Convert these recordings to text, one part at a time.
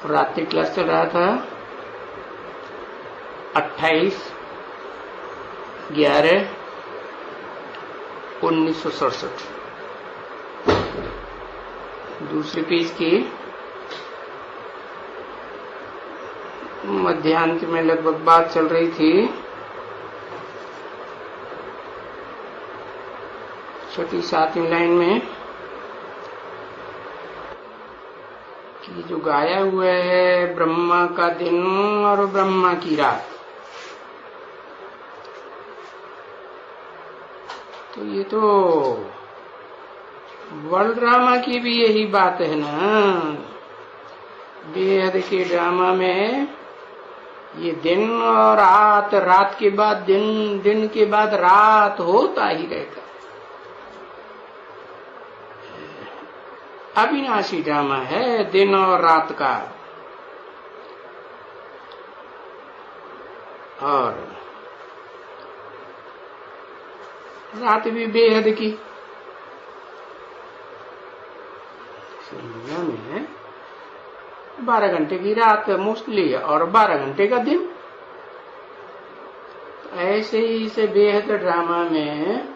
रात्रि क्लास चल रहा था 28/11/1967। दूसरे पेज की मध्यांत में लगभग बात चल रही थी 6-7 लाइन में कि जो गाया हुआ है ब्रह्मा का दिन और ब्रह्मा की रात, तो ये तो वर्ल्ड ड्रामा की भी यही बात है ना। बेहद के ड्रामा में ये दिन और रात, रात के बाद दिन, दिन के बाद रात होता ही रहता। अविनाशी ड्रामा है दिन और रात का। और रात भी बेहद की। दुनिया में 12 घंटे की रात मोस्टली और 12 घंटे का दिन। तो ऐसे ही इसे बेहद ड्रामा में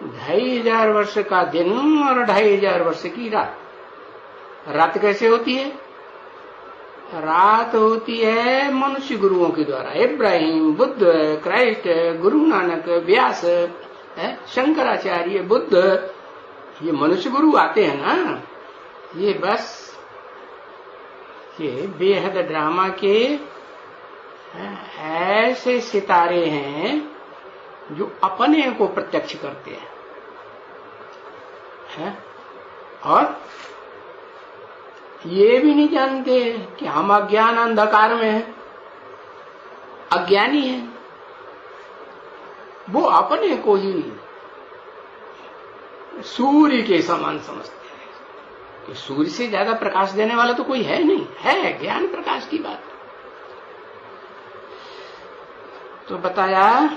2500 वर्ष का दिन और 2500 वर्ष की रात। रात कैसे होती है? रात होती है मनुष्य गुरुओं के द्वारा। इब्राहिम, बुद्ध, क्राइस्ट, गुरु नानक, व्यास, शंकराचार्य, बुद्ध, ये मनुष्य गुरु आते हैं ना। ये बस ये बेहद ड्रामा के ऐसे सितारे हैं जो अपने को प्रत्यक्ष करते हैं और ये भी नहीं जानते कि हम अज्ञान अंधकार में हैं, अज्ञानी हैं। वो अपने को ही सूर्य के समान समझते हैं कि सूर्य से ज्यादा प्रकाश देने वाला तो कोई है नहीं, है ज्ञान प्रकाश की बात। तो बताया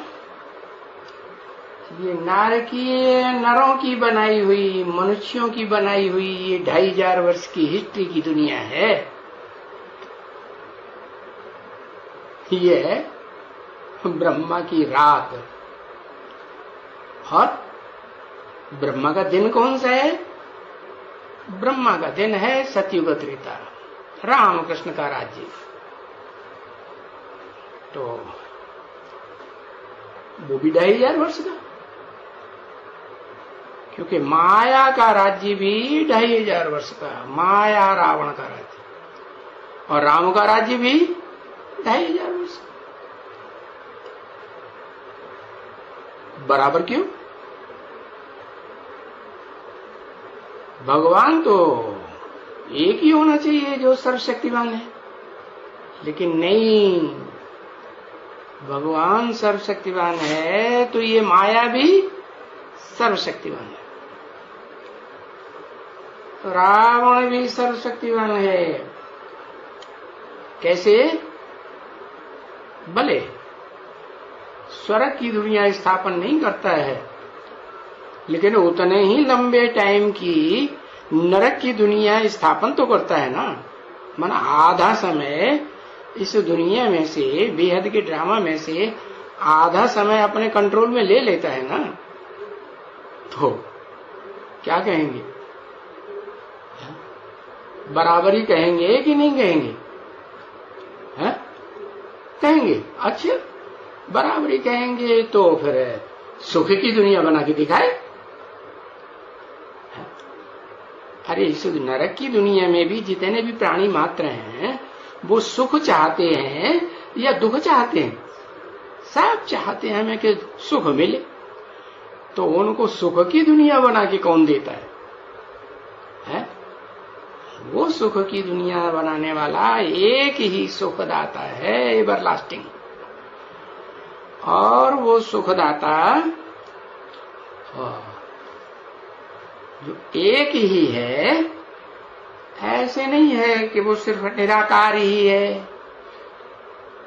ये नरों की बनाई हुई, मनुष्यों की बनाई हुई ये 2500 वर्ष की हिस्ट्री की दुनिया है। ये ब्रह्मा की रात। और ब्रह्मा का दिन कौन सा है? ब्रह्मा का दिन है सतयुग त्रेता, रामकृष्ण का राज्य। तो वो भी 2500 वर्ष का, क्योंकि माया का राज्य भी 2500 वर्ष का। माया रावण का राज्य और राम का राज्य भी 2500 वर्ष। बराबर क्यों? भगवान तो एक ही होना चाहिए जो सर्वशक्तिमान है, लेकिन नहीं, भगवान सर्वशक्तिमान है तो ये माया भी सर्वशक्तिमान है। तो रावण भी सर्वशक्तिमान है। कैसे? भले स्वर्ग की दुनिया स्थापन नहीं करता है, लेकिन उतने ही लंबे टाइम की नरक की दुनिया स्थापन तो करता है ना। माना आधा समय इस दुनिया में से, बेहद के ड्रामा में से आधा समय अपने कंट्रोल में ले लेता है ना। तो क्या कहेंगे? बराबरी कहेंगे कि नहीं कहेंगे? है? कहेंगे। अच्छा, बराबरी कहेंगे तो फिर सुख की दुनिया बना के दिखाए। अरे इस नरक की दुनिया में भी जितने भी प्राणी मात्र हैं वो सुख चाहते हैं या दुख चाहते हैं? सब चाहते हैं हमें कि सुख मिले। तो उनको सुख की दुनिया बना के कौन देता है? वो सुख की दुनिया बनाने वाला एक ही सुखदाता है, एवरलास्टिंग। और वो सुखदाता जो एक ही है, ऐसे नहीं है कि वो सिर्फ निराकार ही है,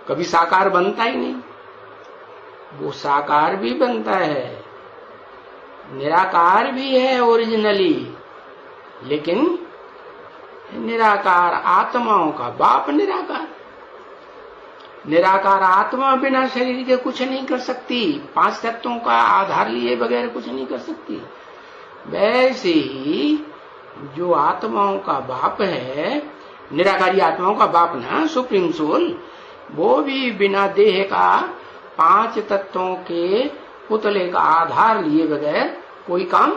कभी साकार बनता ही नहीं। वो साकार भी बनता है, निराकार भी है ओरिजिनली, लेकिन निराकार आत्माओं का बाप निराकार। निराकार आत्मा बिना शरीर के कुछ नहीं कर सकती, 5 तत्वों का आधार लिए बगैर कुछ नहीं कर सकती। वैसे ही जो आत्माओं का बाप है, निराकारी आत्माओं का बाप ना, सुप्रीम सोल, वो भी बिना देह का 5 तत्वों के पुतले का आधार लिए बगैर कोई काम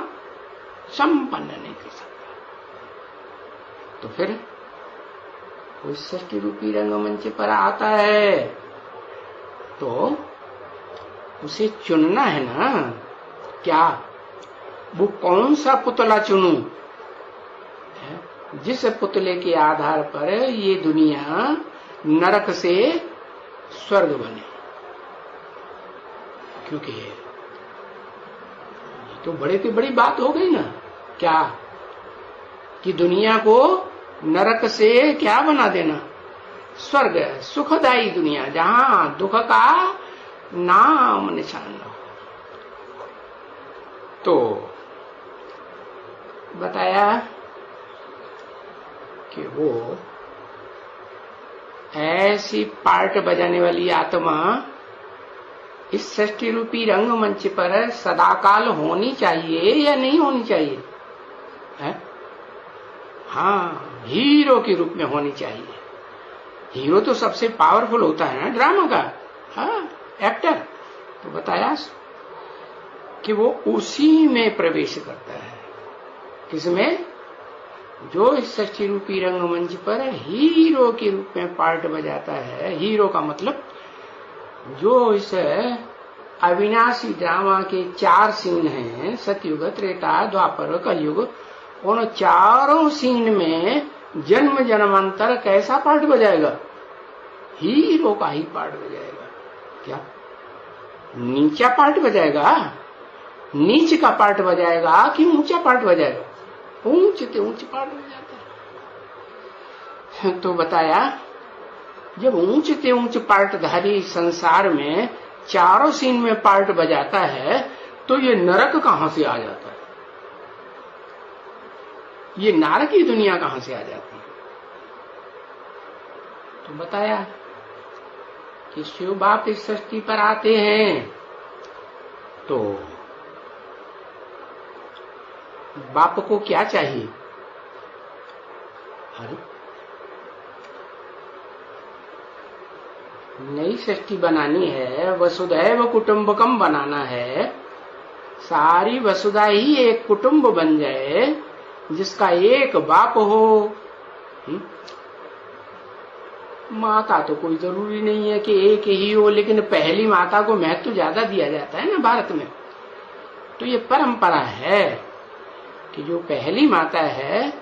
संपन्न नहीं कर सकता। तो फिर उस सृष्टि रूपी रंगमंच पर आता है तो उसे चुनना है ना। क्या वो कौन सा पुतला चुनूं जिस पुतले के आधार पर ये दुनिया नरक से स्वर्ग बने? क्योंकि ये तो बड़े से बड़ी बात हो गई ना। क्या कि दुनिया को नरक से क्या बना देना? स्वर्ग, सुखदायी दुनिया जहां दुख का नाम निशान न हो। तो बताया कि वो ऐसी पार्ट बजाने वाली आत्मा इस सृष्टि रूपी रंगमंच पर सदाकाल होनी चाहिए या नहीं होनी चाहिए? है? हाँ, हीरो के रूप में होनी चाहिए। हीरो तो सबसे पावरफुल होता है ना ड्रामा का। हाँ, एक्टर। तो बताया कि वो उसी में प्रवेश करता है। किसमें? जो इस सृष्टि रूपी रंगमंच पर हीरो के रूप में पार्ट बजाता है। हीरो का मतलब जो इस अविनाशी ड्रामा के 4 सीन हैं, सतयुग, त्रेता, द्वापर, कलयुग, उन चारों सीन में जन्म जन्मांतर कैसा पार्ट बजाएगा? हीरो का ही पार्ट बजाएगा। क्या नीचा पार्ट बजाएगा? नीच का पार्ट बजाएगा कि ऊंचा पार्ट बजाएगा? ऊंच से ऊंच पार्ट बजाता है। तो बताया जब ऊंच से ऊंच पार्टधारी संसार में चारों सीन में पार्ट बजाता है तो ये नरक कहां से आ जाता है? ये नरक की दुनिया कहां से आ जाती है? तो बताया कि शिव बाप इस सृष्टि पर आते हैं तो बाप को क्या चाहिए? अरे नई सृष्टि बनानी है, वसुधैव कुटुंबकम बनाना है। सारी वसुधा ही एक कुटुंब बन जाए जिसका एक बाप हो। माता तो कोई जरूरी नहीं है कि एक ही हो, लेकिन पहली माता को महत्व ज्यादा दिया जाता है ना भारत में। तो ये परंपरा है कि जो पहली माता है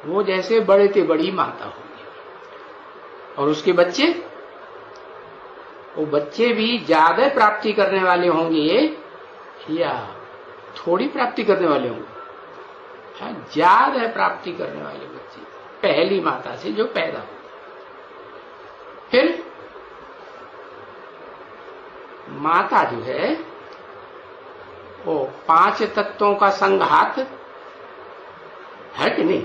वो जैसे बड़े से बड़ी माता होगी, और उसके बच्चे, वो बच्चे भी ज्यादा प्राप्ति करने वाले होंगे या थोड़ी प्राप्ति करने वाले होंगे? ज्यादा प्राप्ति करने वाले बच्चे पहली माता से जो पैदा हो। फिर माता जो है वो 5 तत्वों का संघात है कि नहीं?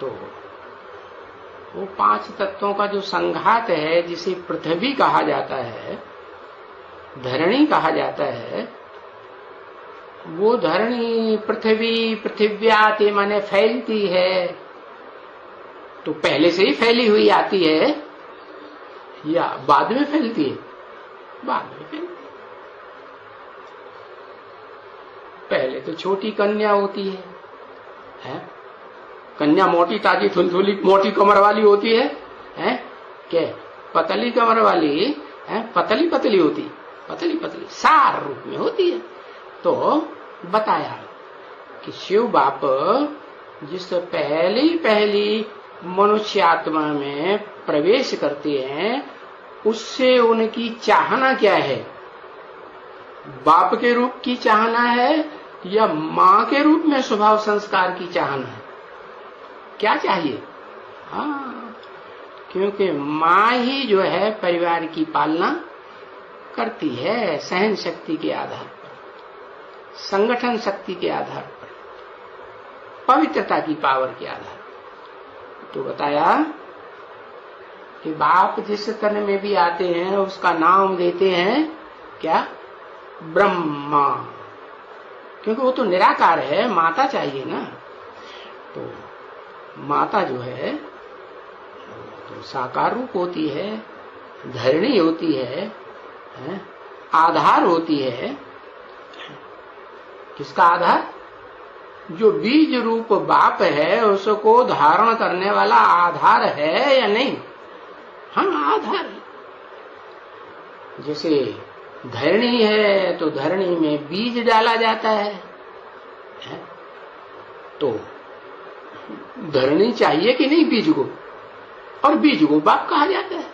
तो वो 5 तत्वों का जो संघात है, जिसे पृथ्वी कहा जाता है, धरणी कहा जाता है, वो धरणी पृथ्वी, पृथिव्याति माने फैलती है। तो पहले से ही फैली हुई आती है या बाद में फैलती है? बाद में फैलती है। पहले तो छोटी कन्या होती है? कन्या मोटी ताजी थुलथुली मोटी कमर वाली होती है, क्या पतली कमर वाली है? पतली पतली होती, पतली पतली सार रूप में होती है। तो बताया कि शिव बाप जिस पहली मनुष्य आत्मा में प्रवेश करते हैं, उससे उनकी चाहना क्या है? बाप के रूप की चाहना है या माँ के रूप में स्वभाव संस्कार की चाहना है? क्या चाहिए? हाँ, क्योंकि माँ ही जो है परिवार की पालना करती है, सहन शक्ति के आधार पर, संगठन शक्ति के आधार पर। पवित्रता की पावर के आधार। तो बताया कि बाप जिस तन में भी आते हैं उसका नाम देते हैं क्या? ब्रह्मा, क्योंकि वो तो निराकार है, माता चाहिए ना। तो माता जो है तो साकार रूप होती है, धरणी होती है, आधार होती है। किसका आधार? जो बीज रूप बाप है उसको धारण करने वाला आधार है या नहीं? हाँ, आधार है। जैसे धरणी है तो धरणी में बीज डाला जाता है, तो धरणी चाहिए कि नहीं बीज को? और बीज को बाप कहा जाता है,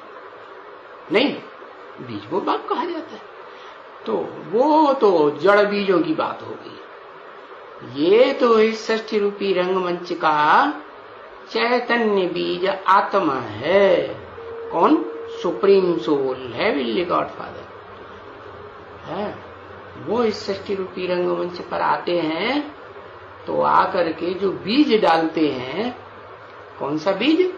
नहीं? बीज को बाप कहा जाता है। तो वो तो जड़ बीजों की बात हो गई। ये तो इस षष्ठी रूपी रंगमंच का चैतन्य बीज आत्मा है। कौन? Supreme soul, heavenly God father है। वो इस षष्ठी रूपी रंगमंच पर आते हैं तो आकर के जो बीज डालते हैं, कौन सा बीज?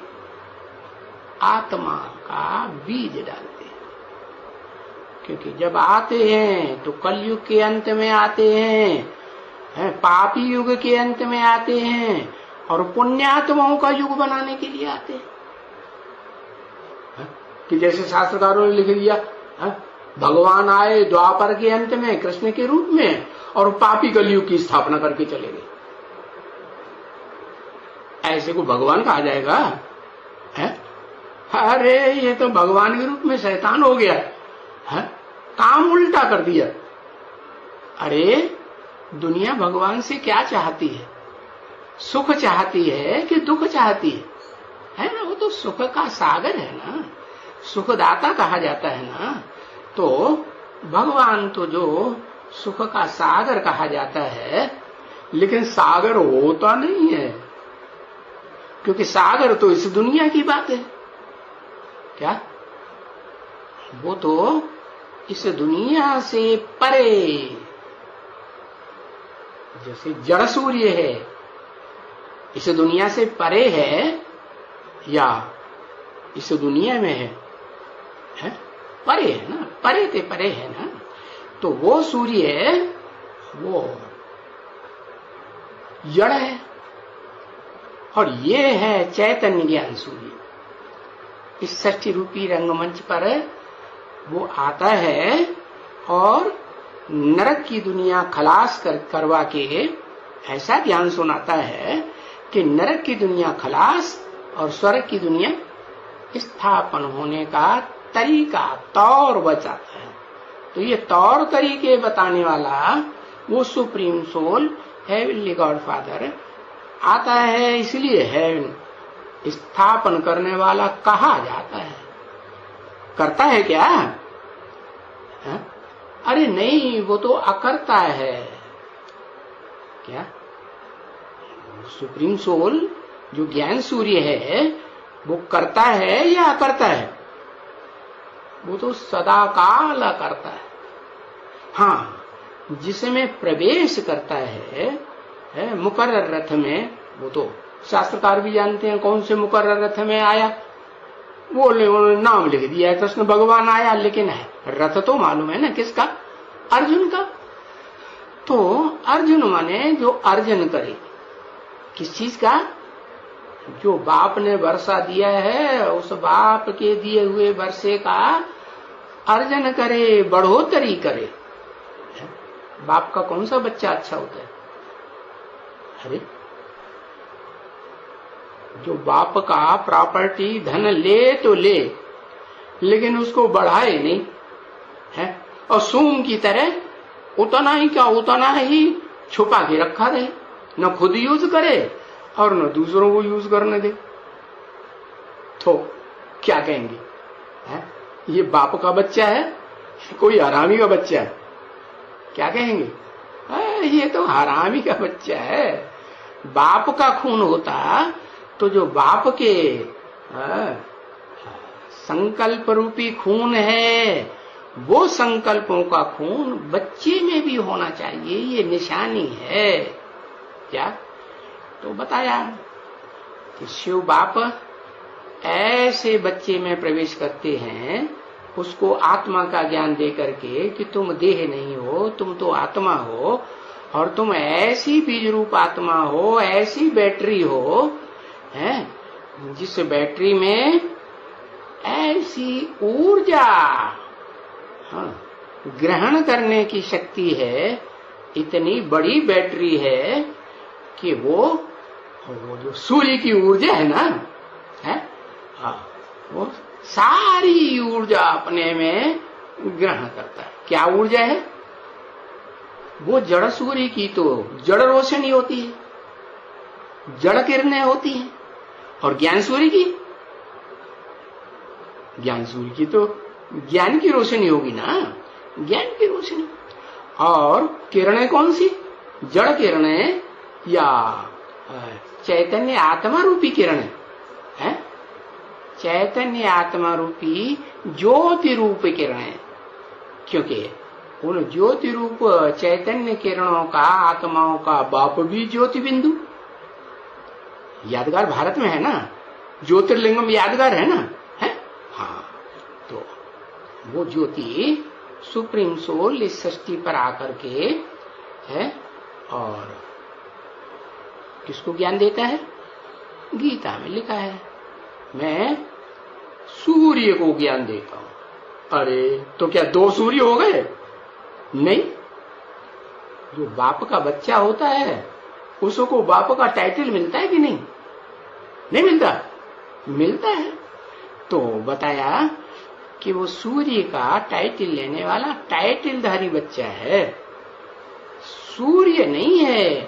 आत्मा का बीज डालते हैं। क्योंकि जब आते हैं तो कलयुग के अंत में आते हैं, पापी युग के अंत में आते हैं, और पुण्यात्माओं का युग बनाने के लिए आते हैं। कि जैसे शास्त्रकारों ने लिख दिया, भगवान आए द्वापर के अंत में कृष्ण के रूप में और पापी कलयुग की स्थापना करके चले गए। ऐसे को भगवान कहा जाएगा? अरे ये तो भगवान के रूप में शैतान हो गया है, काम उल्टा कर दिया। अरे दुनिया भगवान से क्या चाहती है? सुख चाहती है कि दुख चाहती है ना? वो तो सुख का सागर है ना, सुखदाता कहा जाता है ना। तो भगवान तो जो सुख का सागर कहा जाता है, लेकिन सागर होता नहीं है, क्योंकि सागर तो इस दुनिया की बात है। क्या? वो तो इस दुनिया से परे, जैसे जड़ सूर्य है, इस दुनिया से परे है या इस दुनिया में है? परे है ना, परे ते परे है ना। तो वो सूर्य वो जड़ है और ये है चैतन्य ज्ञान सूर्य। इस षष्ठी रूपी रंगमंच पर वो आता है और नरक की दुनिया खलास करवा के ऐसा ज्ञान सुनाता है कि नरक की दुनिया खलास और स्वर्ग की दुनिया स्थापन होने का तरीका, तौर बताता है। तो ये तौर तरीके बताने वाला वो supreme soul, heavenly God father आता है। इसलिए हेवन स्थापन करने वाला कहा जाता है। करता है क्या? अरे नहीं, वो तो अकर्ता है। क्या? सुप्रीम सोल जो ज्ञान सूर्य है वो करता है या अकर्ता है? वो तो सदा काल करता है। हाँ, जिसमें प्रवेश करता है मुकर्रर रथ में, वो तो शास्त्रकार भी जानते हैं कौन से मुकर्रर रथ में आया। वो नाम लिख दिया है कृष्ण भगवान आया, लेकिन है रथ तो मालूम है ना किसका? अर्जुन का। तो अर्जुन माने जो अर्जन करे, किस चीज का? जो बाप ने वर्षा दिया है उस बाप के दिए हुए वर्षे का अर्जन करे, बढ़ोतरी करे। बाप का कौन सा बच्चा अच्छा होता है? अरे जो बाप का प्रॉपर्टी धन ले तो ले, लेकिन उसको बढ़ाए नहीं है, और सूम की तरह उतना ही क्या उतना ही छुपा के रखा रहे, न खुद यूज करे और न दूसरों को यूज करने दे। तो क्या कहेंगे? ये बाप का बच्चा है, कोई हरामी का बच्चा है? क्या कहेंगे? ये तो हरामी का बच्चा है। बाप का खून होता तो जो बाप के संकल्प रूपी खून है, वो संकल्पों का खून बच्चे में भी होना चाहिए। ये निशानी है। क्या? तो बताया कि शिव बाप ऐसे बच्चे में प्रवेश करते हैं, उसको आत्मा का ज्ञान दे करके कि तुम देह नहीं हो, तुम तो आत्मा हो, और तुम ऐसी बीज रूप आत्मा हो, ऐसी बैटरी हो, हैं, जिस बैटरी में ऐसी ऊर्जा, हाँ, ग्रहण करने की शक्ति है, इतनी बड़ी बैटरी है कि वो जो सूर्य की ऊर्जा है ना, है, हाँ, वो सारी ऊर्जा अपने में ग्रहण करता है। क्या ऊर्जा है? वो जड़ सूर्य की तो जड़ रोशनी होती है, जड़ किरणें होती हैं, और ज्ञान सूर्य की, ज्ञान सूर्य की तो ज्ञान की रोशनी होगी ना, ज्ञान की रोशनी। और किरणें कौन सी? जड़ किरणें या चैतन्य आत्मा रूपी किरणें हैं, चैतन्य आत्मा रूपी ज्योति रूप किरणें। क्योंकि उन ज्योति रूप चैतन्य किरणों का, आत्माओं का बाप भी ज्योति बिंदु, यादगार भारत में है ना, ज्योतिर्लिंगम यादगार है ना, है, हाँ। तो वो ज्योति सुप्रीम सोल इस सृष्टि पर आकर के है, और किसको ज्ञान देता है? गीता में लिखा है, मैं सूर्य को ज्ञान देता हूं। अरे तो क्या दो सूर्य हो गए? नहीं, जो बाप का बच्चा होता है उसको बाप का टाइटल मिलता है कि नहीं? नहीं मिलता? मिलता है। तो बताया कि वो सूर्य का टाइटल लेने वाला टाइटलधारी बच्चा है, सूर्य नहीं है।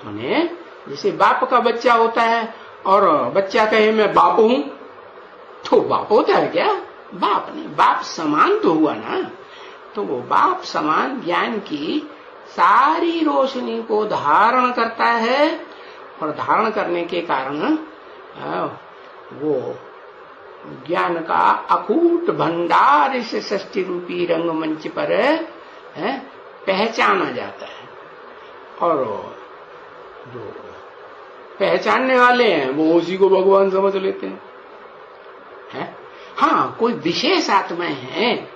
माने जैसे बाप का बच्चा होता है और बच्चा कहे मैं बाप हूं, तो बाप होता है क्या? बाप नहीं, बाप समान तो हुआ ना। तो वो बाप समान ज्ञान की सारी रोशनी को धारण करता है, और धारण करने के कारण वो ज्ञान का अकूट भंडार इस सृष्टि रूपी रंगमंच पर पहचाना जाता है। और जो पहचानने वाले हैं वो उसी को भगवान समझ लेते हैं। हाँ, कोई विशेष आत्माएं हैं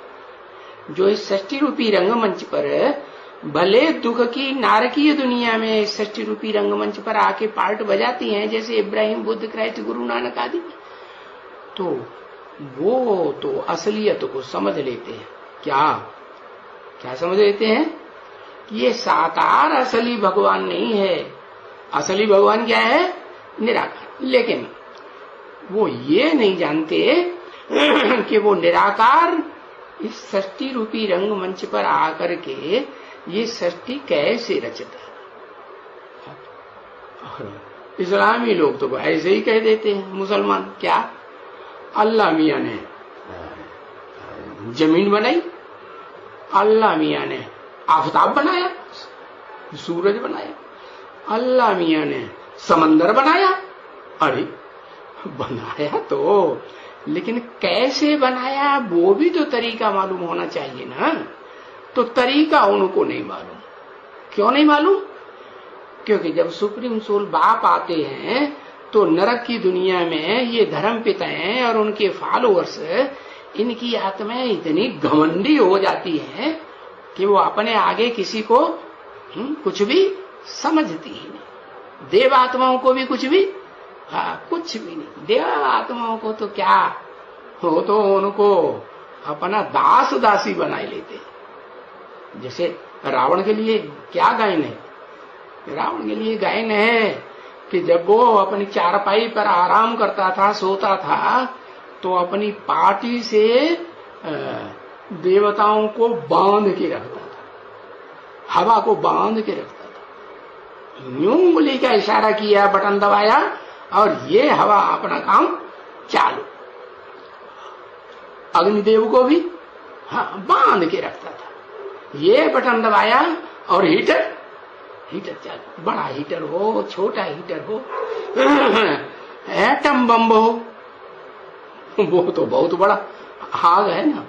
जो इस सृष्टि रूपी रंगमंच पर भले दुख की नारकीय दुनिया में इस सृष्टि रूपी रंगमंच पर आके पार्ट बजाती हैं, जैसे इब्राहिम, बुद्ध, क्राइस्ट, गुरु नानक आदि, तो वो तो असलियत को समझ लेते हैं। क्या समझ लेते हैं? ये साकार असली भगवान नहीं है। असली भगवान क्या है? निराकार। लेकिन वो ये नहीं जानते कि वो निराकार इस सृष्टि रूपी रंगमंच पर आकर के ये सृष्टि कैसे रचता है। इस्लामी लोग तो ऐसे ही कह देते हैं, मुसलमान, क्या अल्लाह मियां ने जमीन बनाई, अल्लाह मियां ने आफताब बनाया, सूरज बनाया, अल्लाह मियां ने समंदर बनाया। अरे बनाया तो, लेकिन कैसे बनाया वो भी तो तरीका मालूम होना चाहिए ना। तो तरीका उनको नहीं मालूम। क्यों नहीं मालूम? क्योंकि जब सुप्रीम सोल बाप आते हैं तो नरक की दुनिया में ये धर्म पिताएं और उनके फॉलोअर्स, इनकी आत्माएं इतनी घमंडी हो जाती हैं कि वो अपने आगे किसी को कुछ भी समझती ही नहीं। देव आत्माओं को भी कुछ भी, कुछ भी नहीं। देव आत्माओं को तो क्या, वो तो उनको अपना दास दासी बनाए लेते। जैसे रावण के लिए क्या गायन है? रावण के लिए गायन है कि जब वो अपनी चारपाई पर आराम करता था, सोता था, तो अपनी पाटी से देवताओं को बांध के रखता था, हवा को बांध के रखता था। यूं उंगली का इशारा किया, बटन दबाया, और ये हवा अपना काम चालू। अग्निदेव को भी बांध के रखता था। ये बटन दबाया और हीटर चालू। बड़ा हीटर हो, छोटा हीटर हो, एटम बम हो, वो तो बहुत बड़ा आग है ना,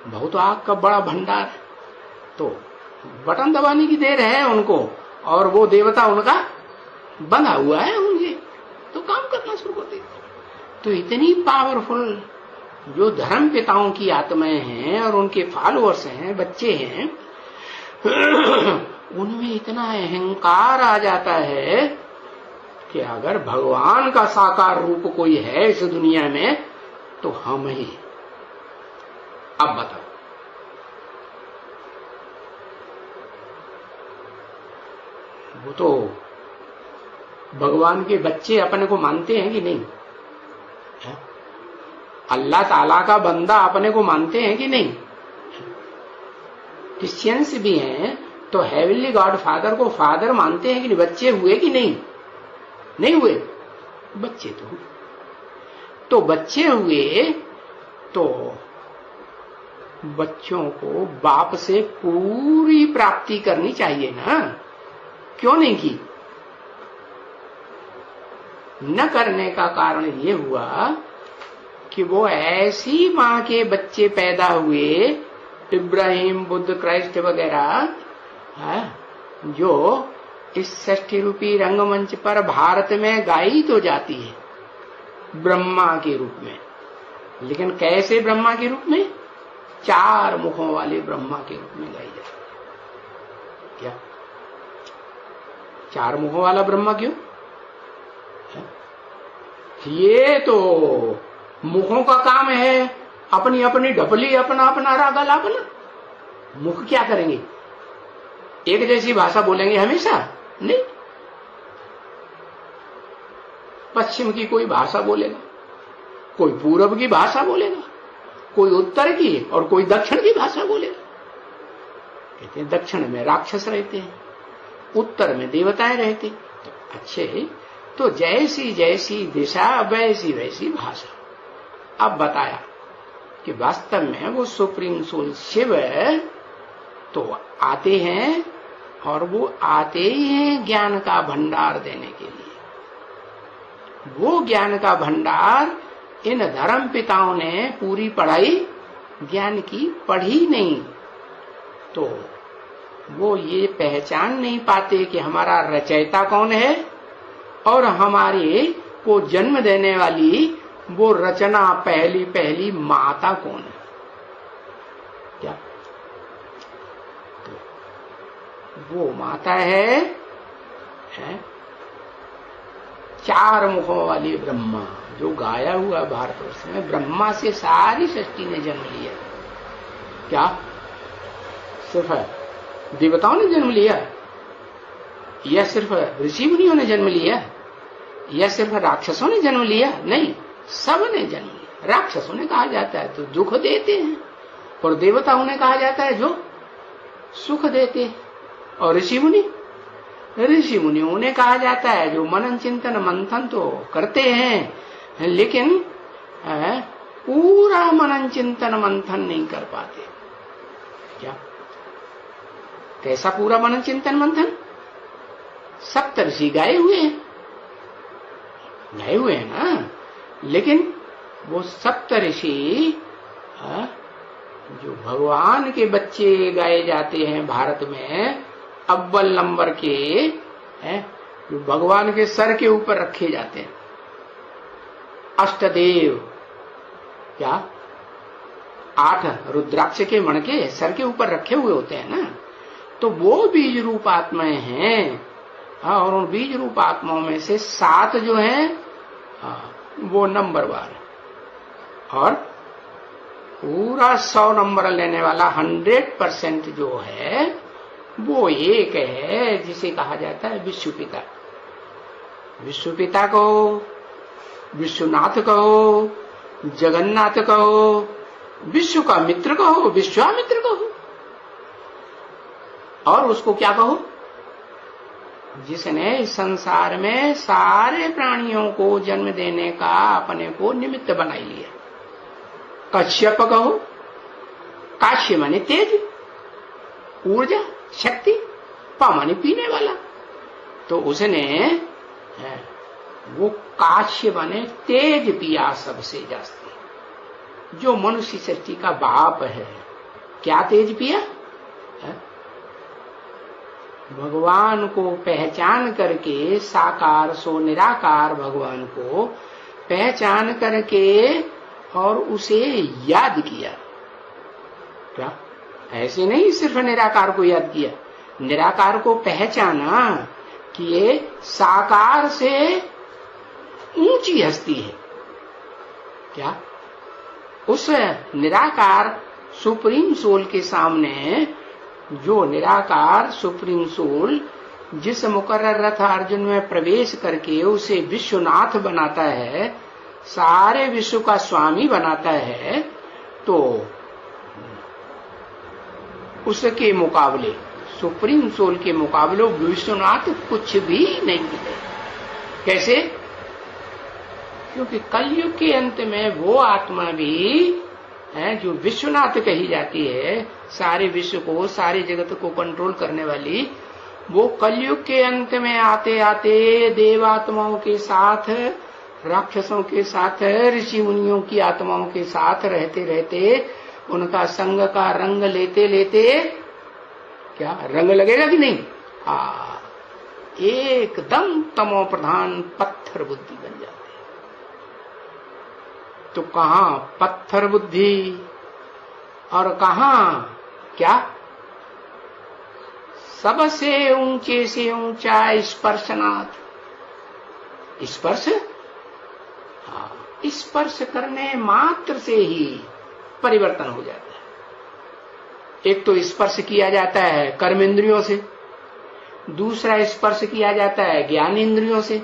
बहुत आग का बड़ा भंडार है। तो बटन दबाने की देर है उनको, और वो देवता उनका बंधा हुआ है उनसे, तो काम करना शुरू कर देते। तो इतनी पावरफुल जो धर्म पिताओं की आत्माएं हैं और उनके फॉलोअर्स हैं, बच्चे हैं, उनमें इतना अहंकार आ जाता है कि अगर भगवान का साकार रूप कोई है इस दुनिया में तो हम ही। अब बताओ, वो तो भगवान के बच्चे अपने को मानते हैं कि नहीं? अल्लाह ताला का बंदा अपने को मानते हैं कि नहीं? क्रिश्चियंस भी हैं तो हेवनली गॉड फादर को फादर मानते हैं कि नहीं? बच्चे हुए कि नहीं? नहीं हुए? बच्चे तो हुए। तो बच्चे हुए तो बच्चों को बाप से पूरी प्राप्ति करनी चाहिए ना, क्यों नहीं की? न करने का कारण ये हुआ कि वो ऐसी मां के बच्चे पैदा हुए, इब्राहिम, बुद्ध, क्राइस्ट वगैरह, जो इस 60 रूपी रंगमंच पर भारत में गाई तो जाती है ब्रह्मा के रूप में, लेकिन कैसे ब्रह्मा के रूप में? 4 मुखों वाले ब्रह्मा के रूप में गाई जाती है। क्या 4 मुखों वाला ब्रह्मा क्यों? ये तो मुखों का काम है, अपनी अपनी ढपली, अपना अपना रागल, अपना मुख क्या करेंगे? एक जैसी भाषा बोलेंगे हमेशा? नहीं। पश्चिम की कोई भाषा बोलेगा, कोई पूरब की भाषा बोलेगा, कोई उत्तर की और कोई दक्षिण की भाषा बोलेगा। कहते हैं दक्षिण में राक्षस रहते हैं, उत्तर में देवताएं रहते। तो अच्छे, तो जैसी जैसी दिशा वैसी वैसी भाषा। अब बताया कि वास्तव में वो सुप्रीम सोल शिव तो आते हैं, और वो आते ही हैं ज्ञान का भंडार देने के लिए। वो ज्ञान का भंडार इन धर्म पिताओं ने पूरी पढ़ाई ज्ञान की पढ़ी नहीं, तो वो ये पहचान नहीं पाते कि हमारा रचयिता कौन है और हमारे को जन्म देने वाली वो रचना पहली पहली माता कौन है। क्या? तो वो माता है 4 मुखों वाली ब्रह्मा, जो गाया हुआ भारतवर्ष में। ब्रह्मा से सारी सृष्टि ने जन्म लिया। क्या सिर्फ देवताओं ने जन्म लिया, या सिर्फ ऋषि मुनियों ने जन्म लिया, या सिर्फ राक्षसों ने जन्म लिया? नहीं, सब ने जन्म लिया। राक्षसों ने कहा जाता है तो दुख देते हैं, और देवताओं ने कहा जाता है जो सुख देते हैं। और ऋषि मुनियों ने कहा जाता है जो मनन चिंतन मंथन तो करते हैं, लेकिन पूरा मनन चिंतन मंथन नहीं कर पाते। क्या? कैसा पूरा मनन चिंतन मंथन? सप्तऋषि गाए हुए हैं ना, लेकिन वो सप्तऋषि जो भगवान के बच्चे गाए जाते हैं भारत में, अव्वल नंबर के जो भगवान के सर के ऊपर रखे जाते हैं, अष्टदेव। क्या? 8 रुद्राक्ष के मणके सर के ऊपर रखे हुए होते हैं ना, तो वो बीज रूप आत्माएं हैं। और उन बीज रूप आत्माओं में से 7 जो हैं वो नंबरवार, और पूरा 100 नंबर लेने वाला 100% जो है वो एक है, जिसे कहा जाता है विश्वपिता। विश्वपिता कहो, विश्वनाथ कहो, जगन्नाथ कहो, विश्व का मित्र कहो, विश्वामित्र कहो, और उसको क्या कहो? जिसने इस संसार में सारे प्राणियों को जन्म देने का अपने को निमित्त बना लिया। कश्यप कहो, काश्य माने तेज, ऊर्जा, शक्ति, पा माने पीने वाला, तो उसने वो काश्य माने तेज पिया सबसे जास्ती। जो मनुष्य सृष्टि का बाप है, क्या तेज पिया? भगवान को पहचान करके, साकार सो निराकार भगवान को पहचान करके और उसे याद किया। क्या ऐसे नहीं सिर्फ निराकार को याद किया, निराकार को पहचाना कि ये साकार से ऊंची हस्ती है। क्या उस निराकार सुप्रीम सोल के सामने, जो निराकार सुप्रीम सोल जिस मुकर्रर रथ अर्जुन में प्रवेश करके उसे विश्वनाथ बनाता है, सारे विश्व का स्वामी बनाता है, तो उसके मुकाबले, सुप्रीम सोल के मुकाबले विश्वनाथ कुछ भी नहीं है। कैसे? क्योंकि कलयुग के अंत में वो आत्मा भी है जो विश्वनाथ कही जाती है, सारे विश्व को, सारे जगत को कंट्रोल करने वाली, वो कलयुग के अंत में आते आते देवात्माओं के साथ, राक्षसों के साथ, ऋषि मुनियों की आत्माओं के साथ रहते रहते, उनका संग का रंग लेते लेते, क्या रंग लगेगा कि नहीं? एकदम तमो प्रधान पत्थर बुद्धि बन जाती है। तो कहां पत्थर बुद्धि और कहां क्या सबसे ऊंचे से ऊंचा स्पर्शनाथ। स्पर्श, स्पर्श करने मात्र से ही परिवर्तन हो जाता है। एक तो स्पर्श किया जाता है कर्मेंद्रियों से, दूसरा स्पर्श किया जाता है ज्ञान इंद्रियों से,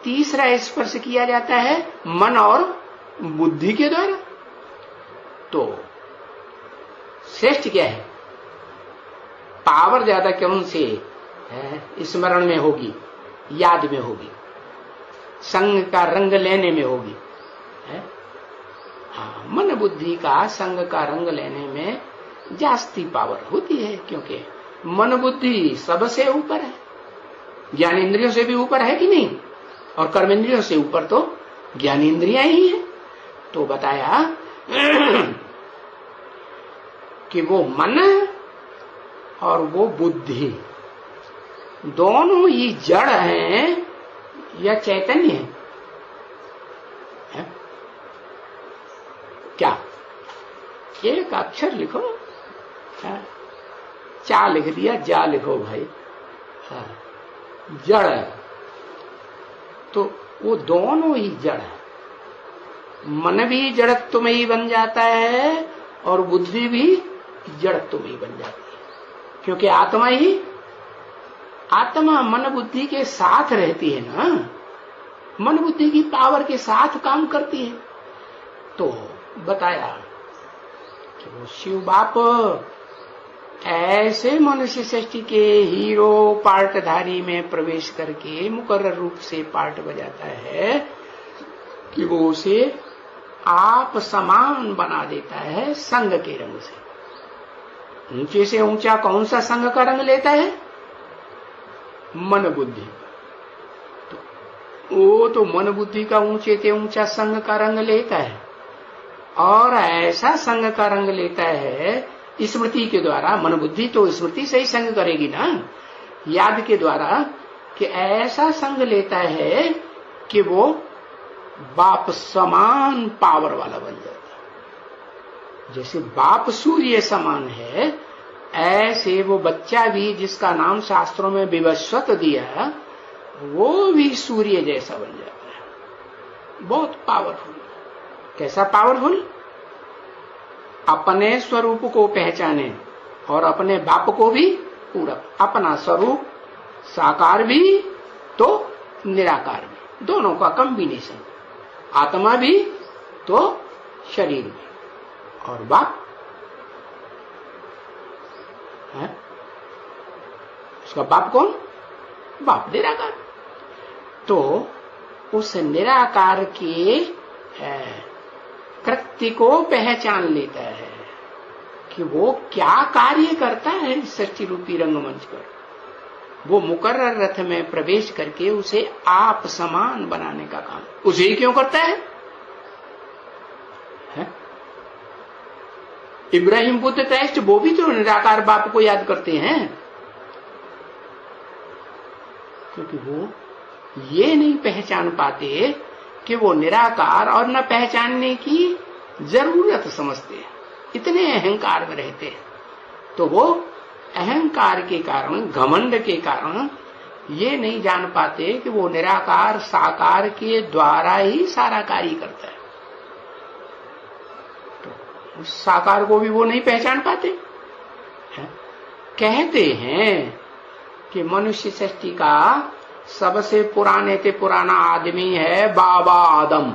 तीसरा स्पर्श किया जाता है मन और बुद्धि के द्वारा। तो श्रेष्ठ क्या है? पावर ज्यादा कौन से है? स्मरण में होगी, याद में होगी, संग का रंग लेने में होगी। हाँ, मन बुद्धि का संग का रंग लेने में जास्ती पावर होती है, क्योंकि मन बुद्धि सबसे ऊपर है, ज्ञान इंद्रियों से भी ऊपर है कि नहीं, और कर्मेंद्रियों से ऊपर तो ज्ञान इंद्रियां ही है। तो बताया कि वो मन और वो बुद्धि दोनों ही जड़ हैं या चैतन्य है? क्या एक अक्षर लिखो, चा लिख दिया, जा लिखो भाई, जड़ है। तो वो दोनों ही जड़ है। मन भी जड़त्व में ही बन जाता है और बुद्धि भी जड़त्व में ही बन जाती है, क्योंकि आत्मा ही, आत्मा मन बुद्धि के साथ रहती है ना, मन बुद्धि की पावर के साथ काम करती है। तो बताया कि वो शिव बाप ऐसे मनुष्य सृष्टि के हीरो पार्टधारी में प्रवेश करके मुकर्रर रूप से पार्ट बजाता है कि वो उसे आप समान बना देता है संग के रंग से। ऊंचे से ऊंचा कौन सा संग का रंग लेता है? मन बुद्धि। तो वो तो मन बुद्धि का ऊंचे से ऊंचा संग का रंग लेता है, और ऐसा संग का रंग लेता है स्मृति के द्वारा। मन बुद्धि तो स्मृति से ही संग करेगी ना, याद के द्वारा, कि ऐसा संग लेता है कि वो बाप समान पावर वाला बन जाता है। जैसे बाप सूर्य समान है, ऐसे वो बच्चा भी, जिसका नाम शास्त्रों में विवस्वत दिया, वो भी सूर्य जैसा बन जाता है। बहुत पावरफुल। कैसा पावरफुल? अपने स्वरूप को पहचाने और अपने बाप को भी पूरा, अपना स्वरूप साकार भी तो निराकार भी, दोनों का कॉम्बिनेशन, आत्मा भी तो शरीर भी, और बाप है। उसका बाप कौन? बाप निराकार। तो उस निराकार के कृत्य को पहचान लेता है कि वो क्या कार्य करता है सृष्टि रूपी रंगमंच पर। वो मुकर्रर रथ में प्रवेश करके उसे आप समान बनाने का काम उसे ही क्यों करता है? इब्राहिम बुद्ध क्राइस्ट वो भी तो निराकार बाप को याद करते हैं। क्योंकि वो ये नहीं पहचान पाते कि वो निराकार और न पहचानने की जरूरत समझते हैं, इतने अहंकार में रहते हैं। तो वो अहंकार के कारण, घमंड के कारण ये नहीं जान पाते कि वो निराकार साकार के द्वारा ही सारा कार्य करता है। तो उस साकार को भी वो नहीं पहचान पाते है? कहते हैं कि मनुष्य सृष्टि का सबसे पुराने से पुराना आदमी है बाबा आदम।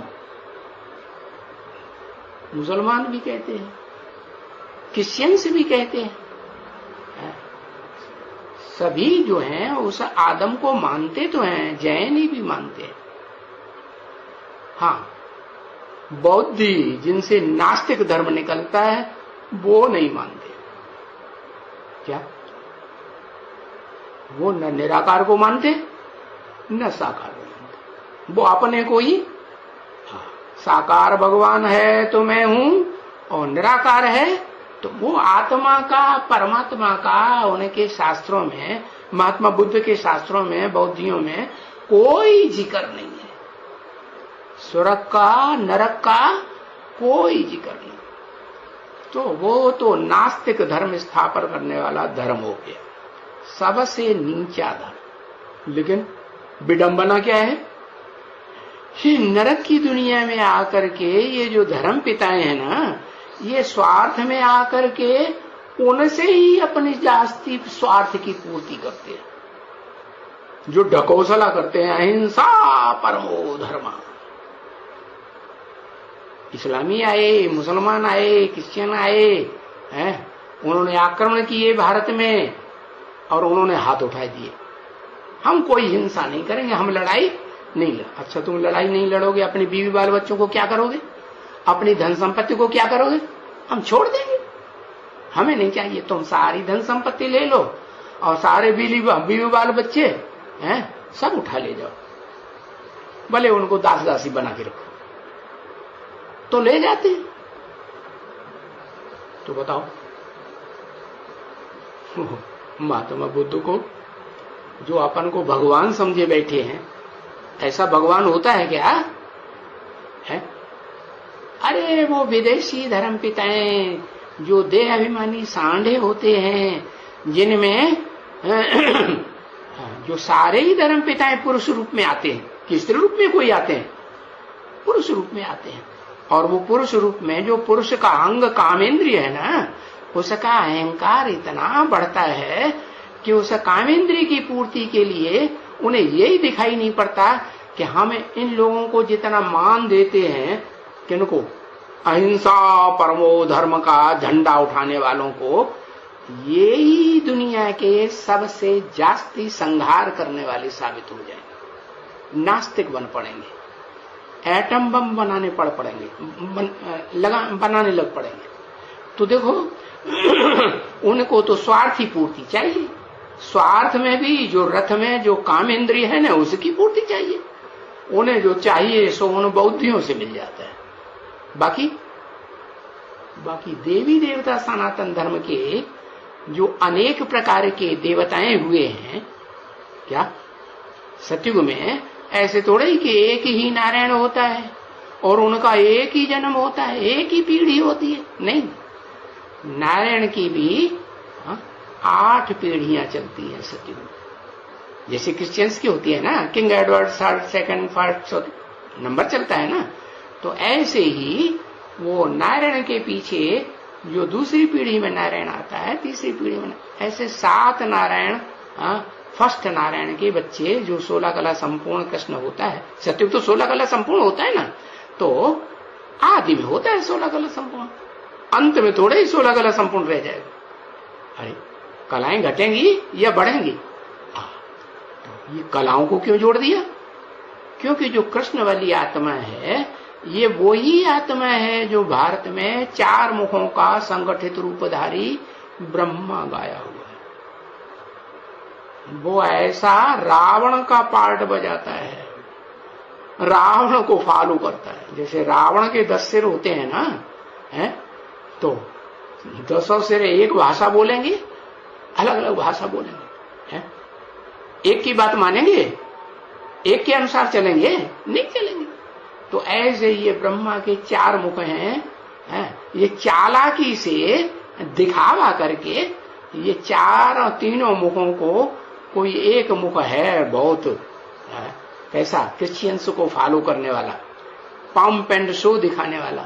मुसलमान भी कहते हैं, क्रिश्चियंस भी कहते हैं, सभी जो हैं उस आदम को मानते तो हैं, जैनी भी मानते हैं। हाँ, बौद्धि जिनसे नास्तिक धर्म निकलता है वो नहीं मानते। क्या वो न निराकार को मानते न साकार को मानते, वो अपने को ही, हाँ, साकार भगवान है तो मैं हूं और निराकार है तो वो आत्मा का, परमात्मा का उनके शास्त्रों में, महात्मा बुद्ध के शास्त्रों में, बौद्धियों में कोई जिक्र नहीं है। स्वर्ग का, नरक का कोई जिक्र नहीं। तो वो तो नास्तिक धर्म स्थापन करने वाला धर्म हो गया, सबसे नीचा धर्म। लेकिन विडंबना क्या है? ये नरक की दुनिया में आकर के ये जो धर्म पिताएं हैं ना, ये स्वार्थ में आकर के उनसे ही अपनी जास्ती स्वार्थ की पूर्ति करते हैं। जो ढकोसला करते हैं अहिंसा परमो धर्म। इस्लामी आए, मुसलमान आए, क्रिश्चियन आए हैं, उन्होंने आक्रमण किए भारत में और उन्होंने हाथ उठा दिए। हम कोई हिंसा नहीं करेंगे, हम लड़ाई नहीं लड़। अच्छा, तुम लड़ाई नहीं लड़ोगे, अपनी बीवी बाल बच्चों को क्या करोगे? अपनी धन संपत्ति को क्या करोगे? हम छोड़ देंगे, हमें नहीं चाहिए। तुम सारी धन संपत्ति ले लो और सारे बीवी बाल बच्चे हैं सब उठा ले जाओ, भले उनको दास दासी बना के रखो, तो ले जाते। तो बताओ, महात्मा बुद्ध को जो अपन को भगवान समझे बैठे हैं, ऐसा भगवान होता है क्या? है? अरे वो विदेशी धर्म पिताएं जो देह अभिमानी सांडे होते हैं, जिनमें जो सारे ही धर्म पिताएं पुरुष रूप में आते हैं, कि स्त्री रूप में कोई आते हैं, पुरुष रूप में आते हैं। और वो पुरुष रूप में जो पुरुष का अंग कामेंद्रिय है ना, उसका अहंकार इतना बढ़ता है कि उस कामेंद्रिय की पूर्ति के लिए उन्हें यही दिखाई नहीं पड़ता कि हम इन लोगों को जितना मान देते हैं, किनको? अहिंसा परमो धर्म का झंडा उठाने वालों को, ये ही दुनिया के सबसे जास्ती संहार करने वाले साबित हो जाएंगे। नास्तिक बन पड़ेंगे, एटम बम बनाने पड़ेंगे, बनाने लग पड़ेंगे। तो देखो उनको तो स्वार्थी पूर्ति चाहिए। स्वार्थ में भी जो रथ में जो काम इंद्रिय है ना, उसकी पूर्ति चाहिए। उन्हें जो चाहिए सो उन बौद्धियों से मिल जाता है। बाकी देवी देवता सनातन धर्म के जो अनेक प्रकार के देवताएं हुए हैं, क्या सतयुग में ऐसे थोड़े ही कि एक ही नारायण होता है और उनका एक ही जन्म होता है, एक ही पीढ़ी होती है? नहीं, नारायण की भी 8 पीढ़ियां चलती है सतयुग में। जैसे क्रिश्चियंस की होती है ना, king Edward second, first number चलता है ना, तो ऐसे ही वो नारायण के पीछे जो दूसरी पीढ़ी में नारायण आता है, तीसरी पीढ़ी में, ऐसे 7 नारायण, फर्स्ट नारायण के बच्चे जो 16 कला संपूर्ण कृष्ण होता है। सतयुग तो 16 कला संपूर्ण होता है ना, तो आदि में होता है 16 कला संपूर्ण, अंत में थोड़े ही 16 कला संपूर्ण रह जाएगा। अरे कलाएं घटेंगी या बढ़ेंगी? तो ये कलाओं को क्यों जोड़ दिया? क्योंकि जो कृष्ण वाली आत्मा है, ये वही आत्मा है जो भारत में 4 मुखों का संगठित रूपधारी ब्रह्मा गाया हुआ है। वो ऐसा रावण का पार्ट बजाता है, रावण को फॉलो करता है। जैसे रावण के 10 सिर होते हैं ना, है तो 10 सिर एक भाषा बोलेंगे, अलग अलग भाषा बोलेंगे, है एक की बात मानेंगे? एक के अनुसार चलेंगे? नहीं चलेंगे। तो ऐसे ये ब्रह्मा के 4 मुख हैं, ये चालाकी से दिखावा करके ये 4 तीनों मुखों को कोई एक मुख है बहुत कैसा क्रिश्चियंस को फॉलो करने वाला, पंप एंड शो दिखाने वाला,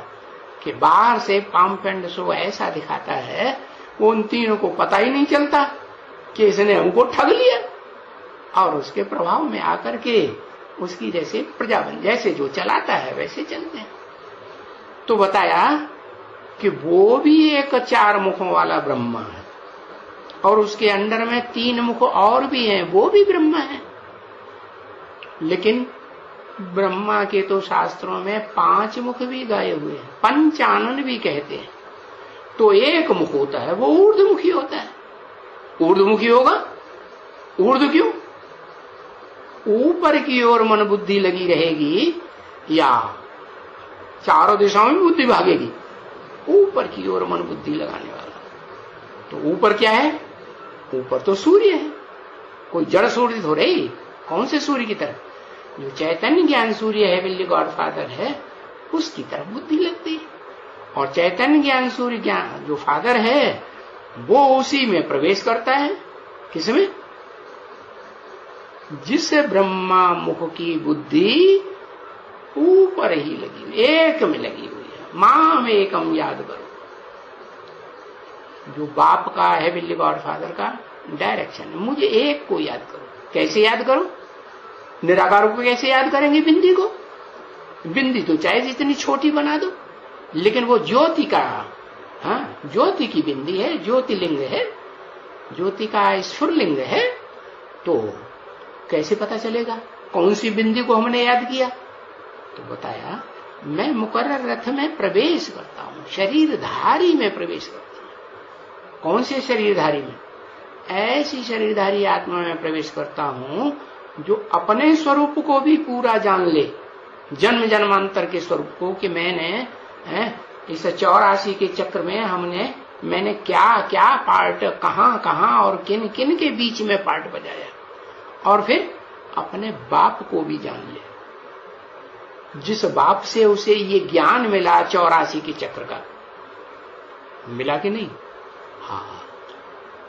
कि बाहर से पंप एंड शो ऐसा दिखाता है उन तीनों को पता ही नहीं चलता कि इसने हमको ठग लिया, और उसके प्रभाव में आकर के उसकी जैसे प्रजा बन, जैसे जो चलाता है वैसे चलते हैं। तो बताया कि वो भी एक 4 मुखों वाला ब्रह्मा है, और उसके अंडर में 3 मुख और भी हैं, वो भी ब्रह्मा है। लेकिन ब्रह्मा के तो शास्त्रों में 5 मुख भी गाए हुए हैं, पंचानन भी कहते हैं। तो एक मुख होता है वो ऊर्ध्वमुखी होता है। ऊर्ध्वमुखी होगा, ऊर्ध्व क्यों? ऊपर की ओर मन बुद्धि लगी रहेगी या चारों दिशाओं में बुद्धि भागेगी? ऊपर की ओर मन बुद्धि लगाने वाला। तो ऊपर क्या है? ऊपर तो सूर्य है, कोई जड़ सूर्य थोड़े ही। कौन से सूर्य की तरफ? जो चैतन्य ज्ञान सूर्य है, हेवनली गॉड फादर है, उसकी तरफ बुद्धि लगती है। और चैतन्य ज्ञान सूर्य ज्ञान जो फादर है वो उसी में प्रवेश करता है। किसमें? जिस ब्रह्मा मुख की बुद्धि ऊपर ही लगी हुई, एक में लगी हुई है। माम एकम याद करो, जो बाप का है हेवनली गॉड फादर का डायरेक्शन है, मुझे एक को याद करो। कैसे याद करो? निराकार को कैसे याद करेंगे? बिंदी को। बिंदी तो चाहे जितनी छोटी बना दो, लेकिन वो ज्योति का, ज्योति की बिंदी है, ज्योतिलिंग है, ज्योति का स्फुरलिंग है। तो कैसे पता चलेगा कौन सी बिंदी को हमने याद किया? तो बताया मैं मुकर्रर रथ में प्रवेश करता हूं, शरीरधारी में प्रवेश करता हूं। कौन से शरीरधारी में? ऐसी शरीरधारी आत्मा में प्रवेश करता हूं जो अपने स्वरूप को भी पूरा जान ले, जन्म जन्मांतर के स्वरूप को, कि मैंने इस 84 के चक्र में मैंने क्या क्या पार्ट कहां कहां और किन किन के बीच में पार्ट बजाया, और फिर अपने बाप को भी जान ले, जिस बाप से उसे ये ज्ञान मिला 84 के चक्र का। मिला कि नहीं? हाँ।